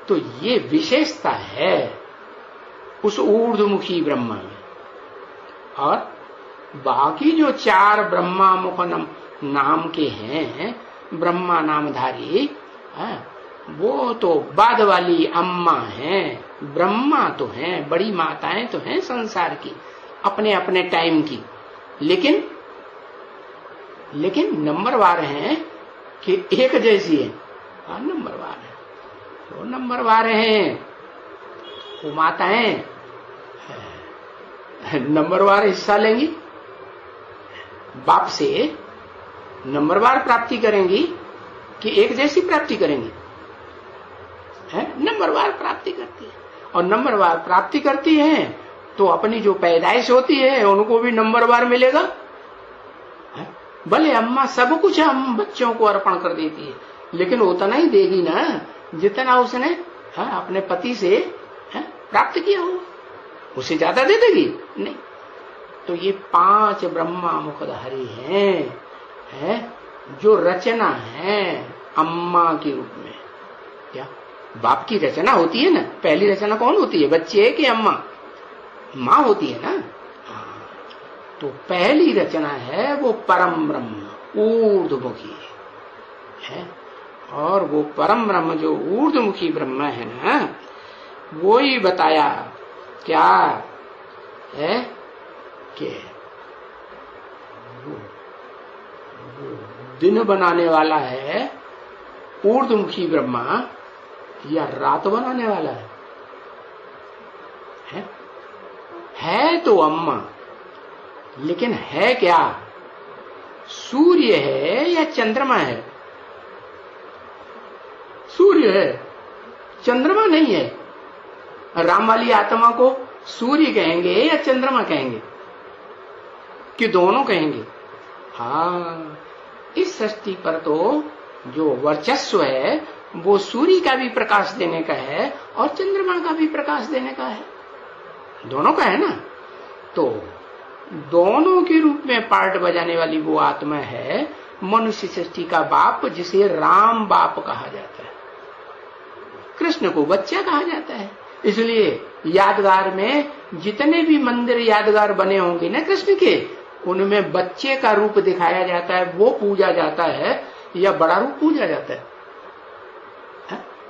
तो ये विशेषता है उस ऊर्ध्वमुखी ब्रह्मा में। और बाकी जो 4 ब्रह्मा मुख नाम के हैं, ब्रह्मा नामधारी, वो तो बाद वाली अम्मा हैं, ब्रह्मा तो हैं, बड़ी माताएं तो हैं संसार की, अपने अपने टाइम की, लेकिन नंबरवार हैं कि एक जैसी है। नंबरवार है, वो नंबरवार हैं, वो माताएं नंबरवार हिस्सा लेंगी, बाप से नंबरवार प्राप्ति करेंगी कि एक जैसी प्राप्ति करेंगी? नंबरवार प्राप्ति करती है। और नंबरवार प्राप्ति करती है तो अपनी जो पैदाइश होती है उनको भी नंबरवार मिलेगा। भले अम्मा सब कुछ हम बच्चों को अर्पण कर देती है, लेकिन उतना ही देगी ना जितना उसने अपने पति से प्राप्त किया हो, उससे ज्यादा दे देगी नहीं। तो ये 5 ब्रह्मा मुखधारी हैं, जो रचना है अम्मा के रूप में। क्या बाप की रचना होती है ना? पहली रचना कौन होती है? बच्चे कि अम्मा? माँ होती है ना। तो पहली रचना है वो परम ब्रह्म ऊर्ध्वमुखी है, और वो परम ब्रह्म जो ऊर्ध्वमुखी ब्रह्म है ना, वो ही बताया क्या है कि वो दिन बनाने वाला है ऊर्ध्वमुखी ब्रह्मा या रात बनाने वाला है तो अम्मा, लेकिन है क्या? सूर्य है या चंद्रमा है? सूर्य है, चंद्रमा नहीं है। राम वाली आत्मा को सूर्य कहेंगे या चंद्रमा कहेंगे कि दोनों कहेंगे? हाँ, इस सृष्टि पर तो जो वर्चस्व है वो सूर्य का भी प्रकाश देने का है और चंद्रमा का भी प्रकाश देने का है। दोनों का है ना। तो दोनों के रूप में पार्ट बजाने वाली वो आत्मा है मनुष्य सृष्टि का बाप, जिसे राम बाप कहा जाता है। कृष्ण को बच्चा कहा जाता है। इसलिए यादगार में जितने भी मंदिर यादगार बने होंगे ना कृष्ण के, उनमें बच्चे का रूप दिखाया जाता है, वो पूजा जाता है, या बड़ा रूप पूजा जाता है?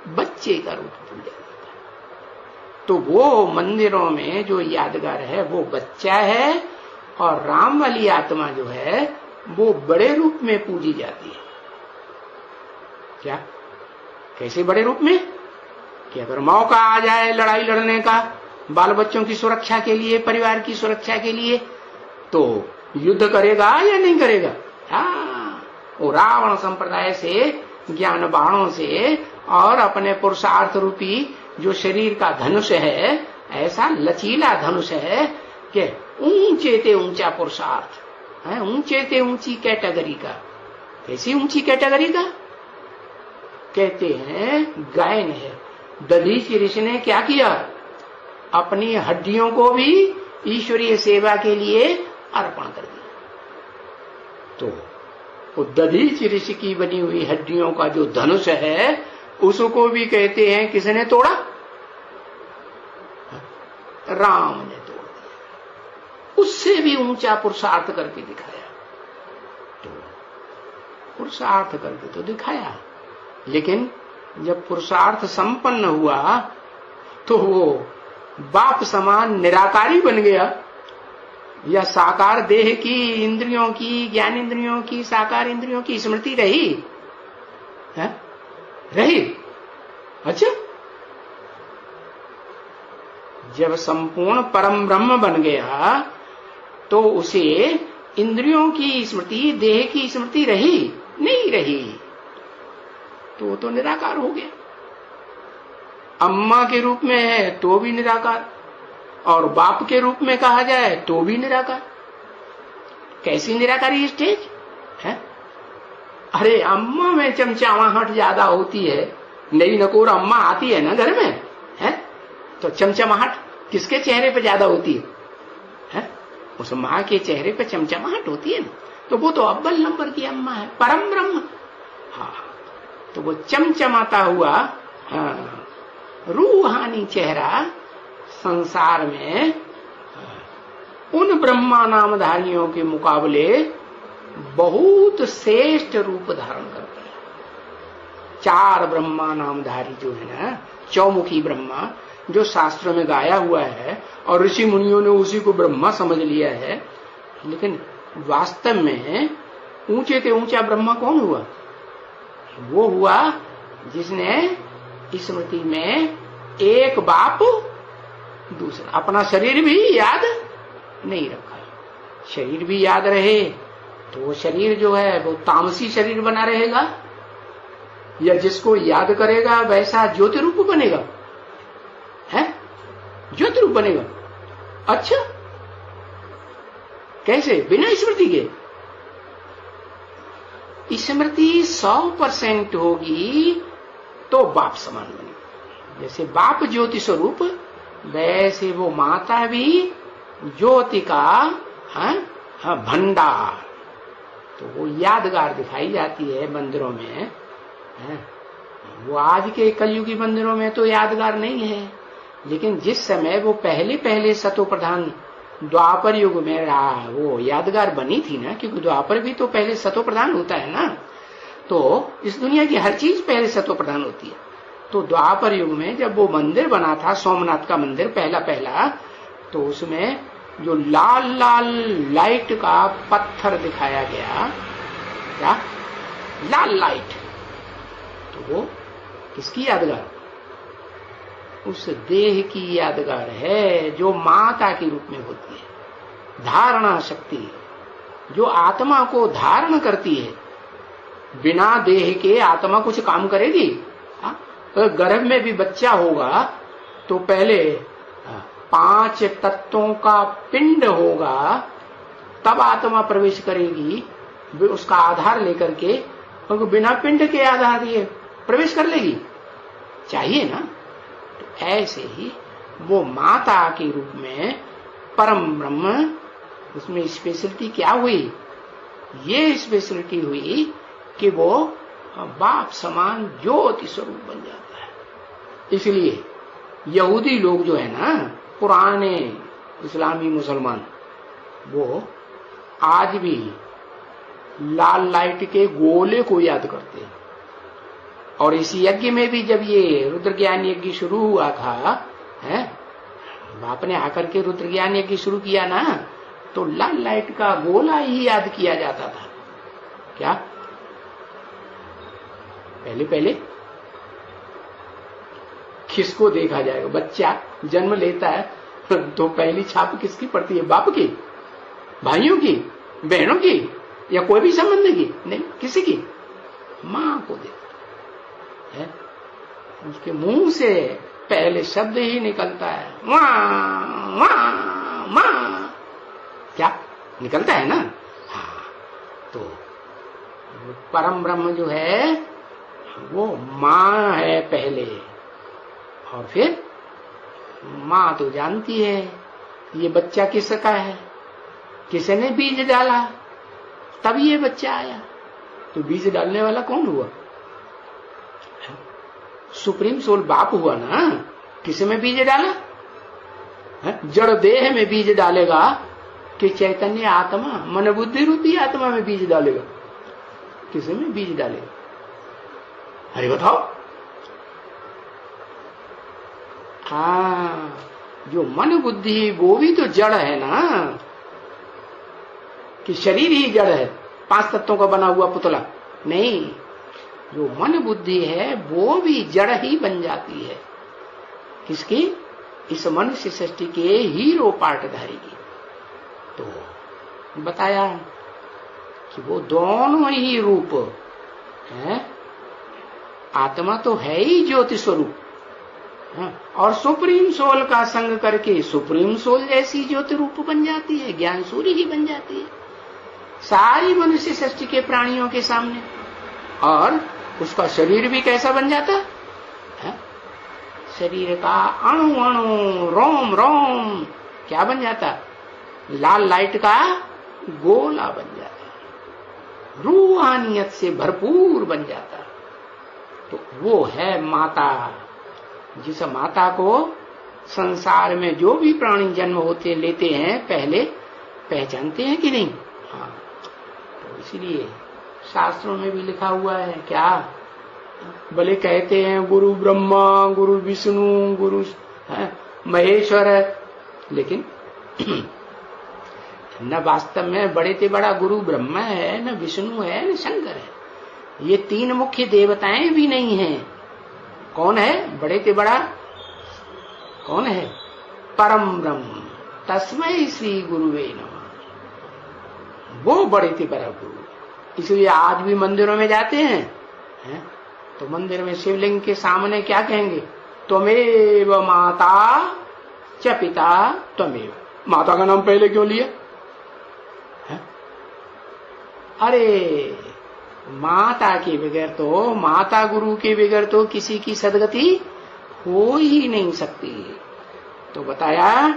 बच्चे का रूप पूजा जाता है। तो वो मंदिरों में जो यादगार है वो बच्चा है, और राम वाली आत्मा जो है वो बड़े रूप में पूजी जाती है। क्या? कैसे बड़े रूप में? कि अगर मौका आ जाए लड़ाई लड़ने का, बाल बच्चों की सुरक्षा के लिए, परिवार की सुरक्षा के लिए, तो युद्ध करेगा या नहीं करेगा? हाँ, वो रावण संप्रदाय से, ज्ञान बाणों से, और अपने पुरुषार्थ रूपी जो शरीर का धनुष है, ऐसा लचीला धनुष है कि ऊंचे ते ऊंचा पुरुषार्थ है, ऊंचे ते ऊंची कैटेगरी का। कैसी ऊंची कैटेगरी का? कहते हैं गायन है। दधीचि ऋषि ने क्या किया? अपनी हड्डियों को भी ईश्वरीय सेवा के लिए अर्पण कर दिया। तो दधीचि ऋषि की बनी हुई हड्डियों का जो धनुष है, उसको भी कहते हैं किसने तोड़ा? राम ने तोड़ दिया। उससे भी ऊंचा पुरुषार्थ करके दिखाया। तो पुरुषार्थ करके तो दिखाया, लेकिन जब पुरुषार्थ संपन्न हुआ तो वो बाप समान निराकारी बन गया, या साकार देह की, इंद्रियों की, ज्ञान इंद्रियों की, साकार इंद्रियों की स्मृति रही है? रही। अच्छा, जब संपूर्ण परम ब्रह्म बन गया तो उसे इंद्रियों की स्मृति, देह की स्मृति रही? नहीं रही। तो वो तो निराकार हो गया। अम्मा के रूप में है तो भी निराकार, और बाप के रूप में कहा जाए तो भी निराकार। कैसी निराकारी स्टेज है? अरे अम्मा में चमचामाहट ज्यादा होती है, नई नकोर अम्मा आती है ना घर में, है तो चमचमाहट किसके चेहरे पे ज्यादा होती है? उस माँ के चेहरे पे चमचमाहट होती है ना। तो वो तो अव्वल नंबर की अम्मा है, परम ब्रह्म। हाँ, तो वो चमचमाता हुआ, हाँ, रूहानी चेहरा संसार में उन ब्रह्मा नामधारियों के मुकाबले बहुत श्रेष्ठ रूप धारण करता है। 4 ब्रह्मा नामधारी जो है ना, चौमुखी ब्रह्मा, जो शास्त्रों में गाया हुआ है, और ऋषि मुनियों ने उसी को ब्रह्मा समझ लिया है, लेकिन वास्तव में ऊंचे से ऊंचा ब्रह्मा कौन हुआ? वो हुआ जिसने स्मृति में एक बाप दूसरा, अपना शरीर भी याद नहीं रखा। शरीर भी याद रहे तो वो शरीर जो है वो तामसी शरीर बना रहेगा, या जिसको याद करेगा वैसा ज्योति रूप बनेगा? है, ज्योति रूप बनेगा। अच्छा, कैसे? बिना स्मृति के? स्मृति 100% होगी तो बाप समान बनेगा। जैसे बाप ज्योति स्वरूप, वैसे वो माता भी ज्योति का भंडार। तो वो यादगार दिखाई जाती है मंदिरों में, है? वो आज के कलयुगी मंदिरों में तो यादगार नहीं है, लेकिन जिस समय वो पहले सतो प्रधान द्वापर युग में रहा, वो यादगार बनी थी ना, क्योंकि द्वापर भी तो पहले सतो प्रधान होता है ना। तो इस दुनिया की हर चीज पहले सतो प्रधान होती है। तो द्वापर युग में जब वो मंदिर बना था, सोमनाथ का मंदिर पहला, तो उसमें जो लाल लाल लाइट का पत्थर दिखाया गया, क्या लाल लाइट, तो वो किसकी यादगार? उस देह की यादगार है जो माता के रूप में होती है। धारणा शक्ति जो आत्मा को धारण करती है। बिना देह के आत्मा कुछ काम करेगी? तो गर्भ में भी बच्चा होगा तो पहले 5 तत्वों का पिंड होगा, तब आत्मा प्रवेश करेगी उसका आधार लेकर के, क्योंकि बिना पिंड के आधार ये प्रवेश कर लेगी? चाहिए ना। तो ऐसे ही वो माता के रूप में परम ब्रह्म, उसमें स्पेशलिटी क्या हुई? ये स्पेशलिटी हुई कि वो बाप समान ज्योति स्वरूप बन जाता है। इसलिए यहूदी लोग जो है ना, पुराने इस्लामी मुसलमान, वो आज भी लाल लाइट के गोले को याद करते हैं। और इस यज्ञ में भी जब ये रुद्र ज्ञान यज्ञ शुरू हुआ था, है, बाप ने आकर के रुद्र ज्ञान यज्ञ शुरू किया ना, तो लाल लाइट का गोला ही याद किया जाता था। क्या पहले पहले किसको देखा जाएगा? बच्चा जन्म लेता है तो पहली छाप किसकी पड़ती है? बाप की, भाइयों की, बहनों की, या कोई भी संबंध की? नहीं, किसी की, मां को देखता है। उसके मुंह से पहले शब्द ही निकलता है, मां मां मां, क्या निकलता है ना? हाँ, तो परम ब्रह्म जो है वो मां है पहले, और फिर मां तो जानती है ये बच्चा किसका है, किसने बीज डाला, तब ये बच्चा आया। तो बीज डालने वाला कौन हुआ? सुप्रीम सोल बाप हुआ ना। किसमें बीज डाला? जड़ देह में बीज डालेगा कि चैतन्य आत्मा, मन बुद्धि रूपी आत्मा में बीज डालेगा? किसमें बीज डालेगा? अरे बताओ। हाँ, जो मन बुद्धि वो भी तो जड़ है ना, कि शरीर ही जड़ है, 5 तत्वों का बना हुआ पुतला नहीं। जो मन बुद्धि है वो भी जड़ ही बन जाती है। किसकी? इस मनुष्य सृष्टि के हीरो पार्टधारी की। तो बताया कि वो दोनों ही रूप है। आत्मा तो है ही ज्योति स्वरूप, और सुप्रीम सोल का संग करके सुप्रीम सोल जैसी ज्योति रूप बन जाती है, ज्ञान सूर्य ही बन जाती है सारी मनुष्य सृष्टि के प्राणियों के सामने। और उसका शरीर भी कैसा बन जाता है? शरीर का अणु अणु, रोम रोम क्या बन जाता? लाल लाइट का गोला बन जाता, रूहानियत से भरपूर बन जाता। तो वो है माता। जिस माता को संसार में जो भी प्राणी जन्म होते लेते हैं पहले पहचानते हैं कि नहीं? हाँ, तो इसलिए शास्त्रों में भी लिखा हुआ है। क्या भले कहते हैं गुरु ब्रह्मा, गुरु विष्णु, गुरु महेश्वर, लेकिन न वास्तव में बड़े से बड़ा गुरु ब्रह्मा है, न विष्णु है, न शंकर है। ये 3 मुख्य देवताएं भी नहीं हैं। कौन है बड़े से बड़ा? कौन है? परम ब्रह्म, तस्मै श्री गुरुवे नमः। वो बड़े से बड़ा गुरु। इसलिए आज भी मंदिरों में जाते हैं, तो मंदिर में शिवलिंग के सामने क्या कहेंगे? त्वमेव माता च पिता त्वमेव। माता का नाम पहले क्यों लिया? अरे माता के बगैर तो, माता गुरु के बगैर तो किसी की सदगति हो ही नहीं सकती। तो बताया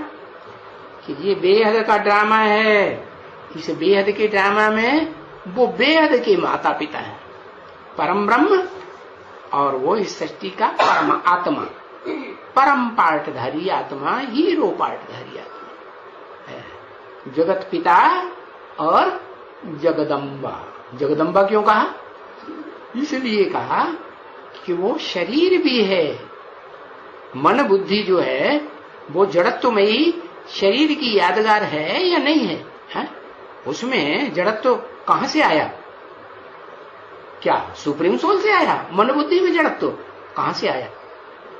कि ये बेहद का ड्रामा है। इस बेहद के ड्रामा में वो बेहद के माता पिता है, परम ब्रह्म, और वो इस सृष्टि का परम आत्मा, परम पार्टधारी आत्मा, हीरो पार्टधारी आत्मा है। जगत पिता और जगदम्बा। जगदम्बा क्यों कहा? इसलिए कहा कि वो शरीर भी है। मन बुद्धि जो है वो जड़त्वमयी शरीर की यादगार है या नहीं है? उसमें जड़त्व कहां से आया? क्या सुप्रीम सोल से आया? मन बुद्धि में जड़त्व कहां से आया?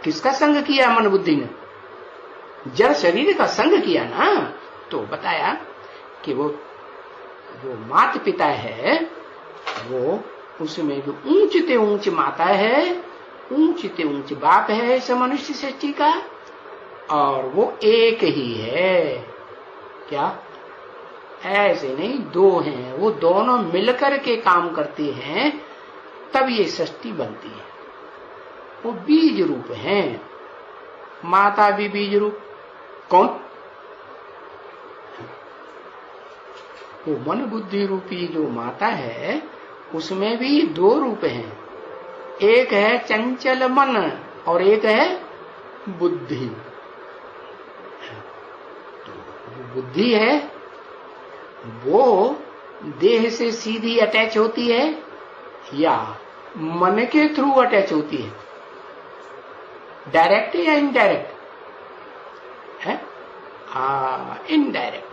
किसका संग किया मन बुद्धि ने? जड़ शरीर का संग किया ना। तो बताया कि वो जो माता पिता है वो उसमें जो ऊंचते ऊंच माता है, ऊंचते ऊंच बाप है इस मनुष्य सृष्टि का, और वो एक ही है। क्या ऐसे नहीं, 2 हैं। वो दोनों मिलकर के काम करते हैं तब ये सृष्टि बनती है। वो बीज रूप हैं। माता भी बीज रूप। कौन? वो मन बुद्धि रूपी जो माता है उसमें भी दो रूप हैं, एक है चंचल मन और एक है बुद्धि। बुद्धि है वो देह से सीधी अटैच होती है या मन के थ्रू अटैच होती है, डायरेक्ट या इनडायरेक्ट है? इनडायरेक्ट।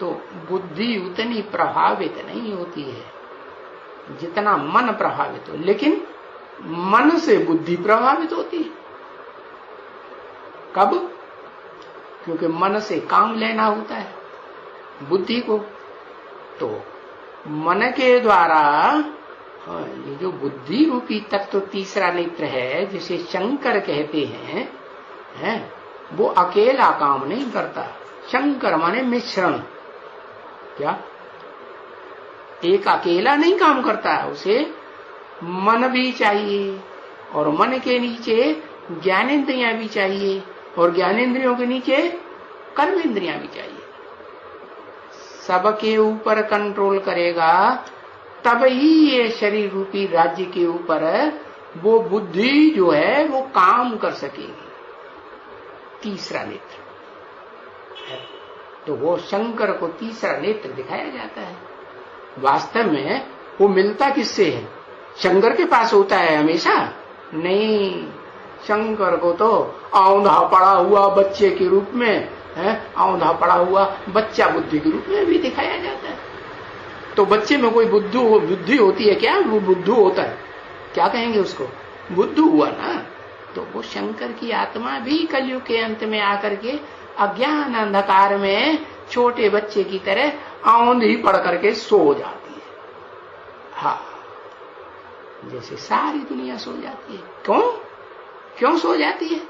तो बुद्धि उतनी प्रभावित नहीं होती है जितना मन प्रभावित हो, लेकिन मन से बुद्धि प्रभावित होती है। कब? क्योंकि मन से काम लेना होता है बुद्धि को। तो मन के द्वारा ये जो बुद्धि रूपी तत्व तीसरा नेत्र है जिसे शंकर कहते हैं, वो अकेला काम नहीं करता। शंकर माने मिश्रण। क्या? एक अकेला नहीं काम करता है, उसे मन भी चाहिए और मन के नीचे ज्ञानेंद्रियां भी चाहिए और ज्ञानेंद्रियों के नीचे कर्मेंद्रियां भी चाहिए। सबके ऊपर कंट्रोल करेगा तब ही ये शरीर रूपी राज्य के ऊपर वो बुद्धि जो है वो काम कर सकेगी। तीसरा नेत्र है, तो वो शंकर को तीसरा नेत्र दिखाया जाता है। वास्तव में वो मिलता किससे है? शंकर के पास होता है हमेशा? नहीं, शंकर को तो औंधा पड़ा हुआ बच्चे के रूप में है, औंधा पड़ा हुआ बच्चा बुद्धि के रूप में भी दिखाया जाता है। तो बच्चे में कोई बुद्धि होती है क्या? वो बुद्धू होता है, क्या कहेंगे उसको? बुद्धू हुआ ना। तो वो शंकर की आत्मा भी कलयुग के अंत में आकर के अज्ञान अंधकार में छोटे बच्चे की तरह औंधी पड़ करके सो जाती है। हाँ, जैसे सारी दुनिया सो जाती है। क्यों सो जाती है?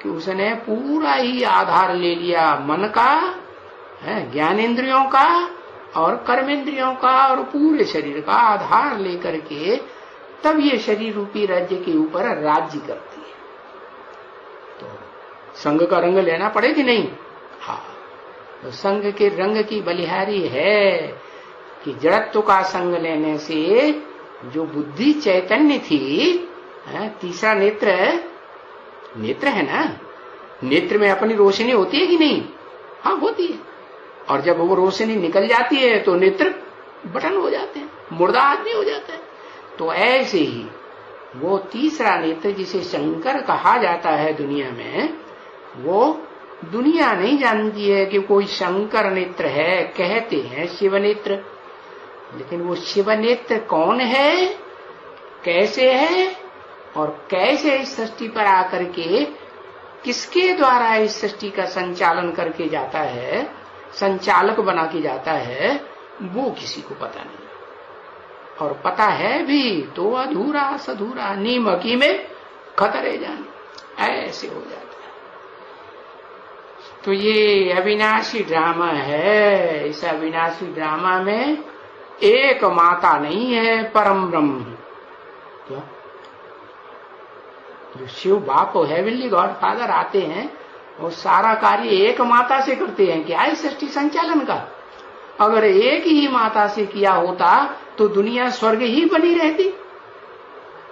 कि उसने पूरा ही आधार ले लिया मन का, ज्ञानेंद्रियों का और कर्मेंद्रियों का और पूरे शरीर का आधार लेकर के तब ये शरीर रूपी राज्य के ऊपर राज्य करती है। तो संघ का रंग लेना पड़े कि नहीं? हाँ, तो संघ के रंग की बलिहारी है कि जड़त्व का संग लेने से जो बुद्धि चैतन्य थी, तीसरा नेत्र है ना, नेत्र में अपनी रोशनी होती है कि नहीं? हाँ, होती है। और जब वो रोशनी निकल जाती है तो नेत्र बटन हो जाते हैं, मुर्दा आदमी हो जाता है। तो ऐसे ही वो तीसरा नेत्र जिसे शंकर कहा जाता है दुनिया में, वो दुनिया नहीं जानती है कि कोई शंकर नेत्र है, कहते हैं शिव नेत्र। लेकिन वो शिव नेत्र कौन है, कैसे है और कैसे इस सृष्टि पर आकर के किसके द्वारा इस सृष्टि का संचालन करके जाता है, संचालक बना के जाता है, वो किसी को पता नहीं। और पता है भी तो अधूरा सधूरा, नीमकी में खतरे जाने, ऐसे हो जाता है। तो ये अविनाशी ड्रामा है। इस अविनाशी ड्रामा में एक माता नहीं है, परम ब्रह्म। क्या? जो शिव बाप हेवनली गॉड फादर आते हैं और सारा कार्य एक माता से करते हैं। क्या है सृष्टि संचालन का? अगर एक ही माता से किया होता तो दुनिया स्वर्ग ही बनी रहती।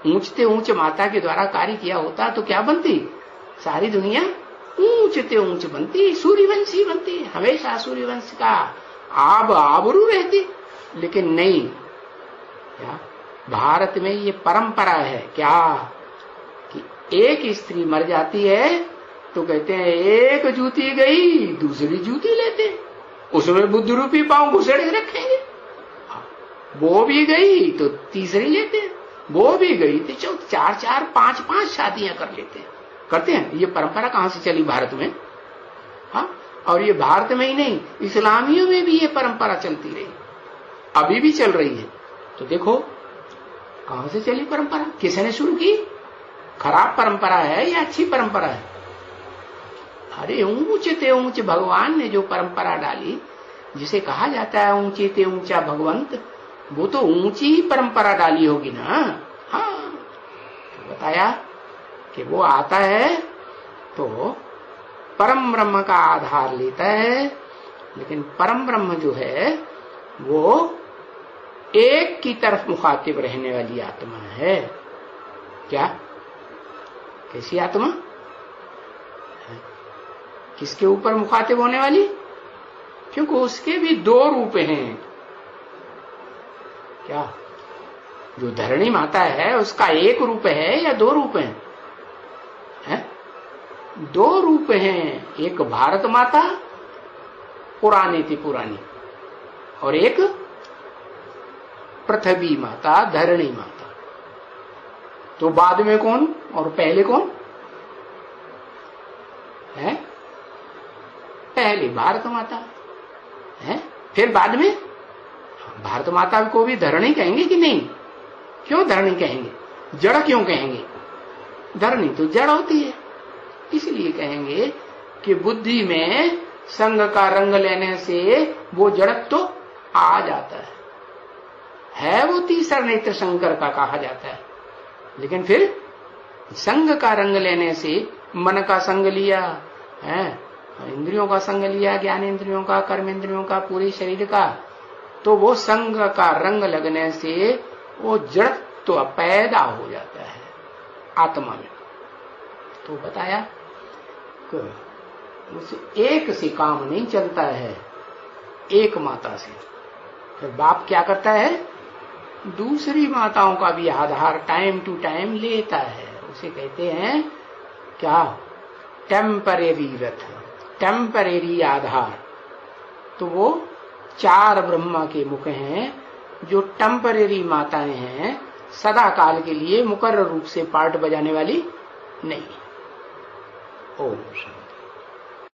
ऊंचते ऊंच माता के द्वारा कार्य किया होता तो क्या बनती? सारी दुनिया ऊंचते ऊंच बनती, सूर्यवंशी बनती, हमेशा सूर्यवंश का आबरू रहती। लेकिन नहीं, क्या भारत में ये परंपरा है क्या कि एक स्त्री मर जाती है तो कहते हैं एक जूती गई दूसरी जूती लेते हैं, उसमें बुद्ध रूपी पांव घुसेड़ रखेंगे। वो भी गई तो तीसरी लेते हैं, वो भी गई तो चार चार पांच पांच शादियां करते हैं। ये परंपरा कहां से चली भारत में? हाँ, और ये भारत में ही नहीं, इस्लामियों में भी ये परंपरा चलती रही, अभी भी चल रही है। तो देखो कहां से चली परंपरा, किसने शुरू की? खराब परंपरा है या अच्छी परंपरा है? अरे ऊंचे ते ऊंचे भगवान ने जो परंपरा डाली, जिसे कहा जाता है ऊंचे ते ऊंचा भगवंत, वो तो ऊंची ही परंपरा डाली होगी ना। हाँ, तो बताया कि वो आता है तो परम ब्रह्म का आधार लेता है, लेकिन परम ब्रह्म जो है वो एक की तरफ मुखातिब रहने वाली आत्मा है। क्या? कैसी आत्मा? किसके ऊपर मुखातिब होने वाली? क्योंकि उसके भी दो रूप हैं। क्या? जो धरणी माता है उसका एक रूप है या दो रूप हैं? दो रूप हैं। एक भारत माता पुरानी थी पुरानी, और एक पृथ्वी माता धरणी माता। तो बाद में कौन और पहले कौन है? पहले भारत माता है, फिर बाद में भारत माता को भी धरणी कहेंगे कि नहीं? क्यों धरणी कहेंगे? जड़ क्यों कहेंगे? धरणी तो जड़ होती है, इसलिए कहेंगे कि बुद्धि में संग का रंग लेने से वो जड़त्व तो आ जाता है वो तीसरा नेत्र शंकर का कहा जाता है। लेकिन फिर संग का रंग लेने से मन का संग लिया है, इंद्रियों का संग लिया, ज्ञान इंद्रियों का, कर्म इंद्रियों का, पूरे शरीर का, तो वो संग का रंग लगने से वो जड़त्व तो पैदा हो जाता है आत्मा में। तो बताया कि उस एक से काम नहीं चलता है, एक माता से। फिर बाप क्या करता है? दूसरी माताओं का भी आधार टाइम टू टाइम लेता है। उसे कहते हैं क्या? टेम्परेरी रथ, टेम्परेरी आधार। तो वो चार ब्रह्मा के मुख हैं जो टेम्परेरी माताएं हैं, सदा काल के लिए मुकर्रर रूप से पार्ट बजाने वाली नहीं। ओम।